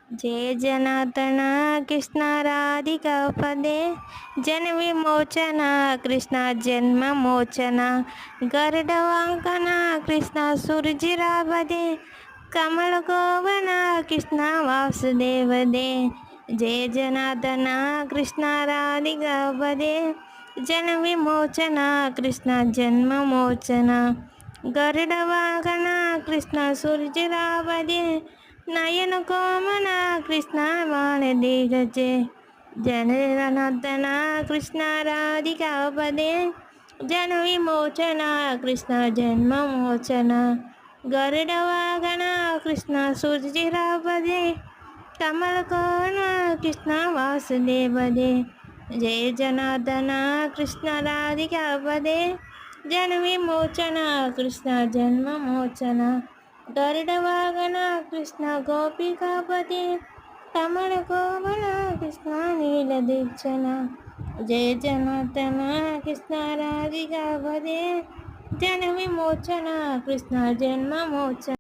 जय जनार्दन कृष्ण राधिका पदे जन विमोचन कृष्ण जन्म मोचन गरुडवांकन कृष्ण सूरजिरावदे कमल गोवन कृष्ण वासुदेव दे। जय जनार्दन कृष्ण राधिका पदे जन विमोचन कृष्ण जन्म मोचन गरुडवाहन कृष्ण सूरजिरावदे नयन कोमन कृष्ण वाणदिगजे। जन जनार्दन कृष्ण राधिका पदे जन विमोचन कृष्ण जन्म मोचन गरुडवाहन कृष्ण सूरजिरावदे कमल कोमल कृष्ण वासुदेव दे। जय जनार्दन कृष्ण राधिका पदे जन विमोचन कृष्ण जन्म मोचन गरुडवाहन कृष्ण गोपिकापते कमल कोमल कृष्ण नीलदीक्षण। जय जनार्दन कृष्ण राधिका पदे जन विमोचन कृष्ण जन्म मोचन।